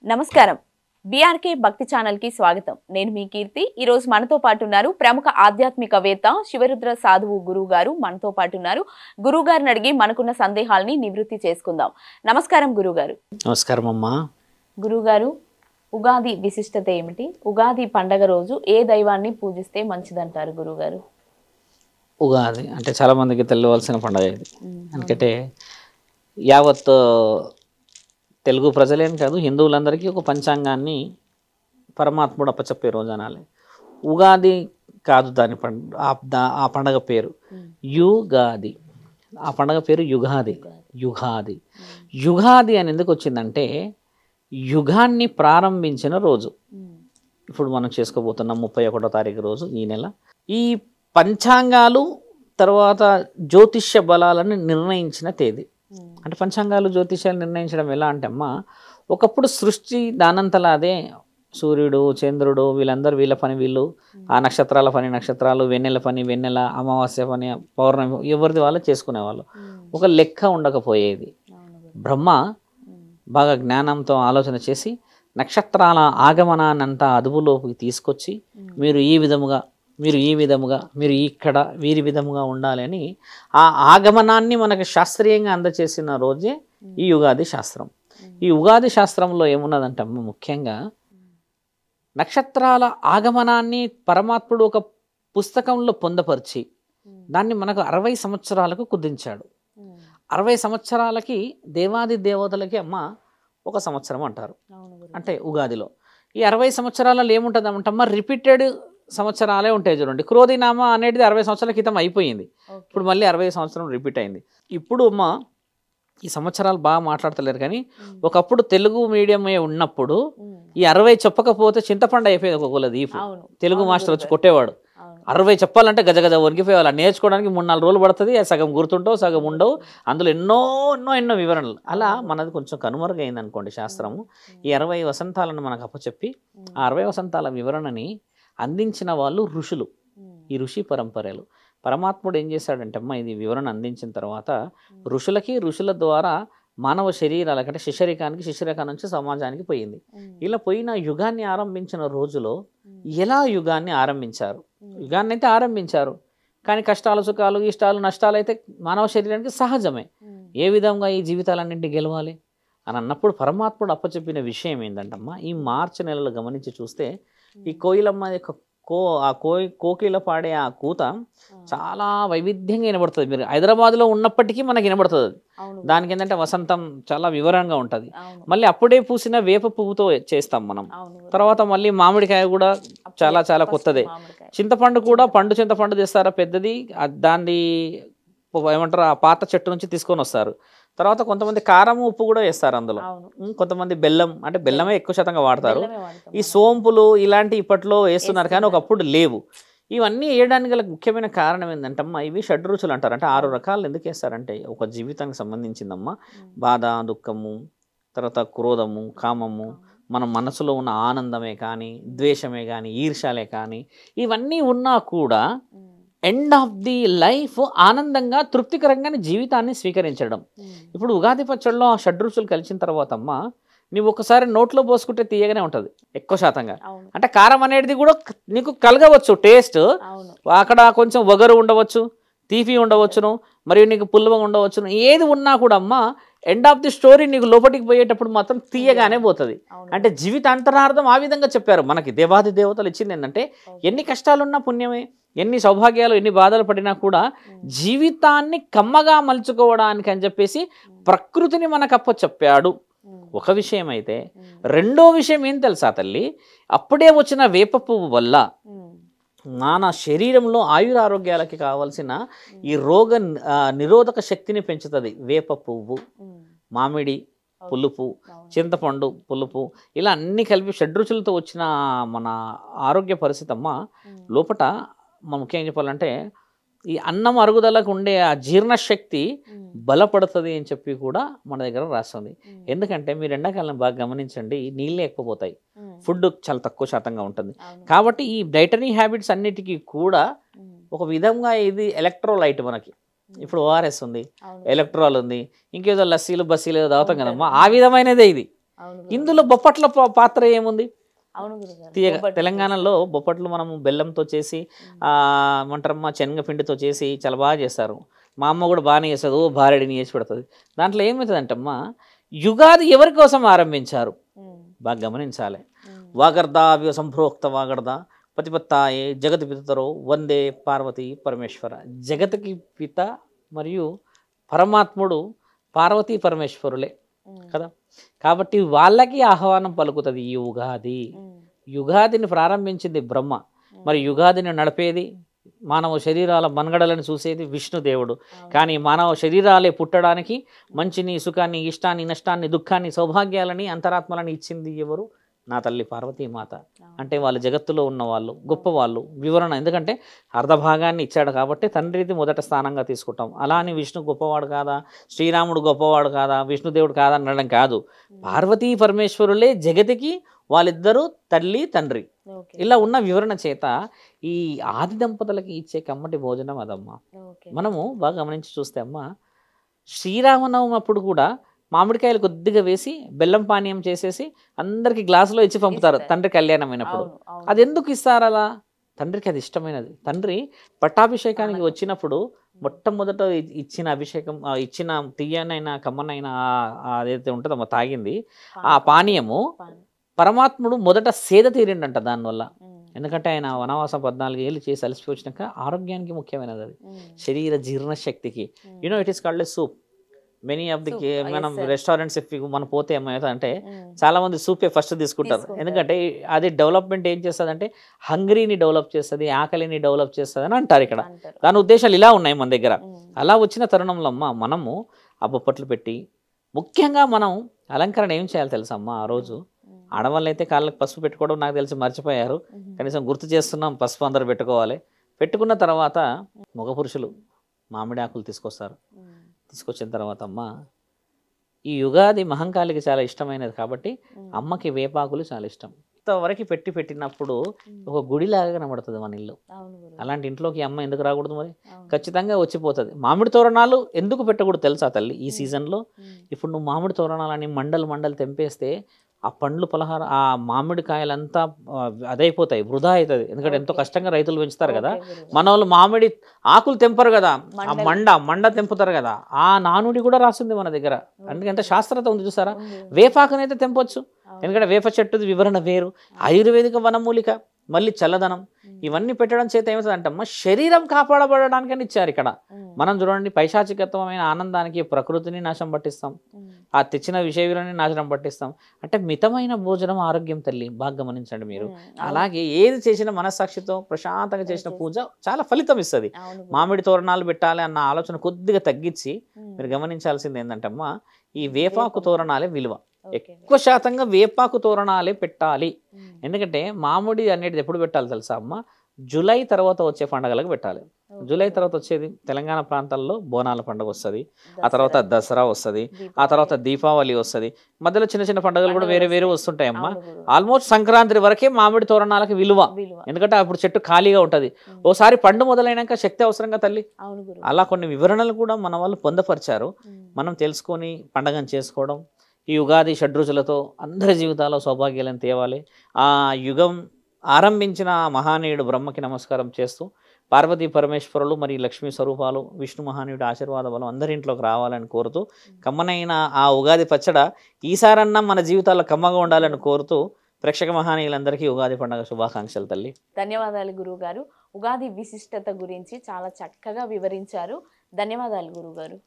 నమస్కారం. బీఆర్కే భక్తి ఛానల్ కి స్వాగతం. నేను మీ కీర్తి. ఈ రోజు మనతో పాటు ఉన్నారు ప్రముఖ ఆధ్యాత్మికవేత్త శివరుద్ర సాధువు గురువు గారు మనతో పాటు ఉన్నారు. గురువు గారిని అడిగి మనకున్న సందేహాలని నివృత్తి చేసుకుందాం. నమస్కారం గురువు గారు. నమస్కారం అమ్మా. గురువు గారు, ఉగాది విశిష్టత ఏమిటి? ఉగాది పండగ రోజు ఏ దైవాన్ని పూజిస్తే మంచిదంటారు గురువు గారు? ఉగాది అంటే చాలా మందికి తెలియవలసిన పండుగ ఇది. ఎందుకంటే యావత్ తెలుగు ప్రజలేం కాదు, హిందువులందరికీ ఒక పంచాంగాన్ని పరమాత్ముడు అప్పచెప్పే రోజు అనాలి. ఉగాది కాదు దాని ఆ పండగ పేరు యుగాది. ఆ పండగ పేరు యుగాది. యుగాది యుగాది అని ఎందుకు వచ్చిందంటే యుగాన్ని ప్రారంభించిన రోజు. ఇప్పుడు మనం చేసుకోబోతున్నాం 31వ తారీఖు రోజు ఈ నెల. ఈ పంచాంగాలు తర్వాత జ్యోతిష్య బలాలను నిర్ణయించిన తేదీ. అంటే పంచాంగాలు జ్యోతిష్యాలు నిర్ణయించడం ఎలా అంటే అమ్మ, ఒకప్పుడు సృష్టి దానంతలా అదే సూర్యుడు చంద్రుడు వీళ్ళందరూ వీళ్ళ పని వీళ్ళు, ఆ నక్షత్రాల పని నక్షత్రాలు, వెన్నెల పని వెన్నెల, అమావాస్య పని పౌర్ణమి, ఎవరిది వాళ్ళు చేసుకునేవాళ్ళు. ఒక లెక్క ఉండకపోయేది. బ్రహ్మ బాగా జ్ఞానంతో ఆలోచన చేసి నక్షత్రాల ఆగమనాన్నంతా అదుపులోకి తీసుకొచ్చి మీరు ఈ విధముగా మీరు ఇక్కడ వీరి విధముగా ఉండాలి అని ఆ ఆగమనాన్ని మనకు శాస్త్రీయంగా అందచేసిన రోజే ఈ యుగాది శాస్త్రం. ఈ ఉగాది శాస్త్రంలో ఏమున్నదంటే ముఖ్యంగా నక్షత్రాల ఆగమనాన్ని పరమాత్ముడు ఒక పుస్తకంలో పొందపరిచి దాన్ని మనకు 60 సంవత్సరాలకు కుదించాడు. 60 సంవత్సరాలకి దేవాది దేవతలకి అమ్మ ఒక సంవత్సరం అంటారు. అంటే ఉగాదిలో ఈ 60 సంవత్సరాలలో ఏముంటుంది అమ్మ, రిపీటెడ్ సంవత్సరాలే ఉంటాయి. చూడండి, క్రోధినామ అనేది 60 సంవత్సరాల క్రితం అయిపోయింది, ఇప్పుడు మళ్ళీ 60 సంవత్సరం రిపీట్ అయింది. ఇప్పుడు అమ్మ ఈ సంవత్సరాలు బాగా మాట్లాడతలేరు, కానీ ఒకప్పుడు తెలుగు మీడియమే ఉన్నప్పుడు ఈ 60 చెప్పకపోతే చింతపండు అయిపోయేది. ఒక్కొక్కల దీపు తెలుగు మాస్టర్ వచ్చి కొట్టేవాడు. 60 చెప్పాలంటే గజగజ వణికిపోయేవాళ్ళు. నేర్చుకోవడానికి 3-4 రోజులు పడుతుంది. సగం గుర్తుంటావు, సగం ఉండవు. అందులో ఎన్నో వివరణలు. అలా మనది కొంచెం కనుమరుగైంది అనుకోండి శాస్త్రము. ఈ 60 వసంతాలను మనకు అప్పచెప్పి ఆ 60 వసంతాల వివరణని అందించిన వాళ్ళు ఋషులు. ఈ ఋషి పరంపరలు. పరమాత్ముడు ఏం చేశాడంటే అమ్మ, ఇది వివరణ అందించిన తర్వాత ఋషుల ద్వారా మానవ శరీరాలకంటే శిశరికానికి నుంచి సమాజానికి పోయింది. ఇలా పోయిన యుగాన్ని ఆరంభించిన రోజులో ఎలా యుగాన్ని ఆరంభించారు? యుగాన్ని అయితే ఆరంభించారు, కానీ కష్టాలు సుఖాలు ఇష్టాలు నష్టాలు అయితే మానవ శరీరానికి సహజమే. ఏ విధంగా ఈ జీవితాలన్నింటినీ గెలవాలి అని అన్నప్పుడు పరమాత్ముడు అప్పచెప్పిన విషయం ఏంటంటమ్మా, ఈ మార్చి నెలలో గమనించి చూస్తే ఈ కోయిలమ్మ యొక్క కోకిల పాడే ఆ కూత చాలా వైవిధ్యంగా వినబడుతుంది. మీరు హైదరాబాద్లో ఉన్నప్పటికీ మనకి వినబడుతుంది. దానికి ఏంటంటే వసంతం చాలా వివరంగా ఉంటుంది. మళ్ళీ అప్పుడే పూసిన వేప పువ్వుతో చేస్తాం మనం. తర్వాత మళ్ళీ మామిడికాయ కూడా చాలా కొత్తదే. చింతపండు కూడా చింతపండు తెస్తారా పెద్దది, దాన్ని ఏమంటారు ఆ పాత చెట్టు నుంచి తీసుకొని వస్తారు. తర్వాత కొంతమంది కారం ఉప్పు కూడా వేస్తారు అందులో. కొంతమంది బెల్లం, అంటే బెల్లమే ఎక్కువ శాతంగా వాడతారు. ఈ సోంపులు ఇలాంటి ఇప్పట్లో వేస్తున్నారు, కానీ ఒకప్పుడు లేవు. ఇవన్నీ వేయడానికి గల ముఖ్యమైన కారణం ఏంటంటే అమ్మ, ఇవి షడ్రుచులు అంటారు. అంటే 6 రకాలు ఎందుకు వేస్తారంటే ఒక జీవితానికి సంబంధించిందమ్మా. బాధ, దుఃఖము, తర్వాత క్రోధము, కామము, మన మనసులో ఉన్న ఆనందమే కానీ ద్వేషమే కానీ ఈర్ష్యాలే కానీ ఇవన్నీ ఉన్నా కూడా ఎండ్ ఆఫ్ ది లైఫ్ ఆనందంగా తృప్తికరంగా జీవితాన్ని స్వీకరించడం. ఇప్పుడు ఉగాది పచ్చడిలో ఆ షడ్రుచులు కలిసిన తర్వాత అమ్మ, నీవు ఒకసారి నోట్లో పోసుకుంటే తీయగానే ఉంటుంది ఎక్కువ శాతంగా. అంటే కారం అనేది కూడా నీకు కలగవచ్చు టేస్ట్, అక్కడ కొంచెం వగరు ఉండవచ్చు, తీపి ఉండవచ్చును, మరియు నీకు పుల్లగా ఉండవచ్చును. ఏది ఉన్నా కూడా అమ్మ ఎండ్ ఆఫ్ ది స్టోరీ నీకు లోపలికి పోయేటప్పుడు మాత్రం తీయగానే పోతుంది. అంటే జీవితాంతరార్థం ఆ విధంగా చెప్పారు మనకి దేవాది దేవతలు ఇచ్చింది ఏంటంటే, ఎన్ని కష్టాలున్నా పుణ్యమే, ఎన్ని సౌభాగ్యాలు ఎన్ని బాధలు పడినా కూడా జీవితాన్ని కమ్మగా మలుచుకోవడానికి అని చెప్పేసి ప్రకృతిని మనకు చెప్పాడు. ఒక విషయం అయితే, రెండో విషయం ఏం తెలుసా తల్లి, అప్పుడే వచ్చిన వేప పువ్వు వల్ల మన శరీరంలో ఆయురారోగ్యాలకి కావాల్సిన ఈ రోగ నిరోధక శక్తిని పెంచుతుంది. వేప పువ్వు, మామిడి పులుపు, చింతపండు పులుపు, ఇలా అన్ని కలిపి షడ్రుచులతో వచ్చిన మన ఆరోగ్య పరిస్థితి అమ్మ లోపట మనం ముఖ్యంగా చెప్పాలంటే ఈ అన్నం అరుగుదలకు ఉండే ఆ జీర్ణశక్తి బలపడుతుంది అని చెప్పి కూడా మన దగ్గర రాస్తుంది. ఎందుకంటే మీరు ఎండాకాలం బాగా గమనించండి, నీళ్ళే ఎక్కువ పోతాయి, ఫుడ్ చాలా తక్కువ శాతంగా ఉంటుంది. కాబట్టి ఈ డైటరీ హ్యాబిట్స్ అన్నిటికీ కూడా ఒక విధంగా ఇది ఎలక్ట్రోలైట్. మనకి ఇప్పుడు ఓఆర్ఎస్ ఉంది, ఎలక్ట్రాల్ ఉంది, ఇంకేదో లస్సీలు బస్సీలు తాగుతాం కదమ్మా, ఆ విధమైనదే ఇది. అవును ఇందులో బొప్పట్ల పాత్ర ఏముంది? అవును గురుగారు. తీయగా బొబ్బట్లు తెలంగాణలో బొప్పట్లు మనము బెల్లంతో చేసి ఏమంటారమ్మా శనగపిండితో చేసి చాలా బాగా చేస్తారు. మా అమ్మ కూడా బాగానే చేస్తుంది. ఓ భార్యడిని చేసి పెడుతుంది. దాంట్లో ఏమవుతుందంటమ్మా, యుగాది ఎవరి కోసం ఆరంభించారు బాగా గమనించాలి. వాగర్ధ సంప్రోక్త వాగర్ధ పతిపత్తాయే జగతి పితరో వందే పార్వతీ పరమేశ్వర. జగతికి పిత మరియు పరమాత్ముడు పార్వతీ పరమేశ్వరులే కదా. కాబట్టి వాళ్ళకి ఆహ్వానం పలుకుతుంది ఈ ఉగాది. యుగాదిని ప్రారంభించింది బ్రహ్మ, మరి యుగాదిని నడిపేది మానవ శరీరాల మనుగడలను చూసేది విష్ణుదేవుడు. కానీ మానవ శరీరాలే పుట్టడానికి మంచిని, సుఖాన్ని, ఇష్టాన్ని, నష్టాన్ని, దుఃఖాన్ని, సౌభాగ్యాలని, అంతరాత్మలని ఇచ్చింది ఎవరు? నా తల్లి పార్వతీమాత. అంటే వాళ్ళు జగత్తులో ఉన్నవాళ్ళు, గొప్పవాళ్ళు. వివరణ ఎందుకంటే అర్ధభాగాన్ని ఇచ్చాడు కాబట్టి తండ్రిది మొదట స్థానంగా తీసుకుంటాం. అలా అని విష్ణు గొప్పవాడు కాదా, శ్రీరాముడు గొప్పవాడు కాదా, విష్ణుదేవుడు కాదా అనడం కాదు. పార్వతీ పరమేశ్వరులే జగతికి వాళ్ళిద్దరూ తల్లి తండ్రి. ఇలా ఉన్న వివరణ చేత ఈ ఆది దంపతులకి ఇచ్చే కమ్మటి భోజనం అదమ్మా. మనము బాగా గమనించి చూస్తే అమ్మా, శ్రీరామనవమి అప్పుడు కూడా మామిడికాయలు కొద్దిగా వేసి బెల్లం పానీయం చేసేసి అందరికి గ్లాసులో ఇచ్చి పంపుతారు తండ్రి కళ్యాణమైనప్పుడు. అది ఎందుకు ఇస్తారు అలా? తండ్రికి అది ఇష్టమైనది. తండ్రి పట్టాభిషేకానికి వచ్చినప్పుడు మొట్టమొదట ఇచ్చిన అభిషేకం, ఇచ్చిన తీయనైనా కమ్మనైనా అదైతే ఉంటుందో తాగింది ఆ పానీయము, పరమాత్ముడు మొదట సేద తీరిండంట దానివల్ల. ఎందుకంటే ఆయన వనవాసం 14 ఏళ్ళు చేసి అలసిపోయి వచ్చినాక ఆరోగ్యానికి ముఖ్యమైనది అది, శరీర జీర్ణశక్తికి. You know it is called a soup. Many of the మనం రెస్టారెంట్స్ మనం పోతే ఏమవుతుందంటే చాలా మంది సూపే ఫస్ట్ తీసుకుంటారు. ఎందుకంటే అది డెవలప్మెంట్ ఏం చేస్తుంది అంటే హంగ్రీని డెవలప్ చేస్తుంది, ఆకలిని డెవలప్ చేస్తుంది అని అంటారు ఇక్కడ. దాని ఉద్దేశాలు ఇలా ఉన్నాయి మన దగ్గర. అలా వచ్చిన తరుణంలో అమ్మ మనము ఆ బొప్పట్లు పెట్టి, ముఖ్యంగా మనం అలంకరణ ఏం చేయాలి తెలుసా అమ్మ? ఆ రోజు ఆడవాళ్ళు అయితే కాళ్ళకి పసుపు పెట్టుకోవడం నాకు తెలిసి మర్చిపోయారు. కనీసం గుర్తు చేస్తున్నాం, పసుపు అందరు పెట్టుకోవాలి. పెట్టుకున్న తర్వాత మగ పురుషులు మామిడి ఆకులు తీసుకొస్తారు. తీసుకొచ్చిన తర్వాత అమ్మ, ఈ యుగాది మహంకాళికి చాలా ఇష్టమైనది కాబట్టి అమ్మకి వేపాకులు చాలా ఇష్టం. ఇంతవరకు పెట్టినప్పుడు ఒక గుడిలాగా కనబడుతుంది మన ఇల్లు. అలాంటి ఇంట్లోకి అమ్మ ఎందుకు రాకూడదు? మరి ఖచ్చితంగా వచ్చిపోతుంది. మామిడి తోరణాలు ఎందుకు పెట్టకూడదు తెలుసా తల్లి? ఈ సీజన్లో ఇప్పుడు నువ్వు మామిడి తోరణాలని మండలు తెంపేస్తే ఆ పండ్లు పలహారం, ఆ మామిడికాయలంతా అదైపోతాయి, వృధా అవుతుంది. ఎందుకంటే ఎంతో కష్టంగా రైతులు పెంచుతారు కదా. మన వాళ్ళు మామిడి ఆకులు తెంపరు కదా, ఆ మండ తెంపుతారు కదా. ఆ నానుడి కూడా రాస్తుంది మన దగ్గర. అందుకంటే శాస్త్రత ఉంది చూసారా. వేపాకునైతే తెంపొచ్చు, ఎందుకంటే వేప చెట్టుది వివరణ వేరు. ఆయుర్వేదిక వనమూలిక, మళ్ళీ చల్లదనం, ఇవన్నీ పెట్టడం చేత ఏమవుతుందంటమ్మా, శరీరం కాపాడబడడానికని ఇచ్చారు ఇక్కడ. మనం చూడండి, పైశాచికత్వమైన ఆనందానికి ప్రకృతిని నాశనం పట్టిస్తాం, ఆ తెచ్చిన విషయాన్ని నాశనం పట్టిస్తాం. అంటే మితమైన భోజనం ఆరోగ్యం తల్లి, బాగా గమనించండి మీరు. అలాగే ఏది చేసిన మనస్సాక్షితో ప్రశాంతంగా చేసిన పూజ చాలా ఫలితం ఇస్తుంది. మామిడి తోరణాలు పెట్టాలి అన్న ఆలోచన కొద్దిగా తగ్గించి మీరు గమనించాల్సింది ఏంటంటమ్మా, ఈ వేపాకు తోరణాలే విలువ. ఎక్కువ శాతంగా వేపాకు తోరణాలే పెట్టాలి. ఎందుకంటే మామిడి అనేది ఎప్పుడు పెట్టాలి తెలుసా అమ్మ? జూలై తర్వాత వచ్చే పండుగలకు పెట్టాలి. జూలై తర్వాత వచ్చేది తెలంగాణ ప్రాంతాల్లో బోనాల పండుగ వస్తుంది, ఆ తర్వాత దసరా వస్తుంది, ఆ తర్వాత దీపావళి వస్తుంది. మధ్యలో చిన్న చిన్న పండుగలు కూడా వేరే వేరే వస్తుంటాయి అమ్మ. ఆల్మోస్ట్ సంక్రాంతి వరకే మామిడి తోరణాలకు విలువ. ఎందుకంటే అప్పుడు చెట్టు ఖాళీగా ఉంటుంది. ఓసారి పండు మొదలైనాక శక్తి అవసరంగా తల్లి. అలా కొన్ని వివరణలు కూడా మన వాళ్ళు పొందపరిచారు. మనం తెలుసుకొని పండుగను చేసుకోవడం, ఈ యుగాది షడ్రుచులతో అందరి జీవితాల్లో సౌభాగ్యాలను తేవాలి. ఆ యుగం ఆరంభించిన మహానీయుడు బ్రహ్మకి నమస్కారం చేస్తూ, పార్వతీ పరమేశ్వరులు మరి లక్ష్మీ స్వరూపాలు, విష్ణు మహానీయుడు ఆశీర్వాద బలం అందరి ఇంట్లోకి రావాలని కోరుతూ, కమ్మనైన ఆ ఉగాది పచ్చడ ఈసారన్నా మన జీవితాల్లో కమ్మగా ఉండాలని కోరుతూ, ప్రేక్షక మహానీయులందరికీ ఉగాది పండుగ శుభాకాంక్షలు తల్లి. ధన్యవాదాలు గురువు గారు. ఉగాది విశిష్టత గురించి చాలా చక్కగా వివరించారు. ధన్యవాదాలు గురువు గారు.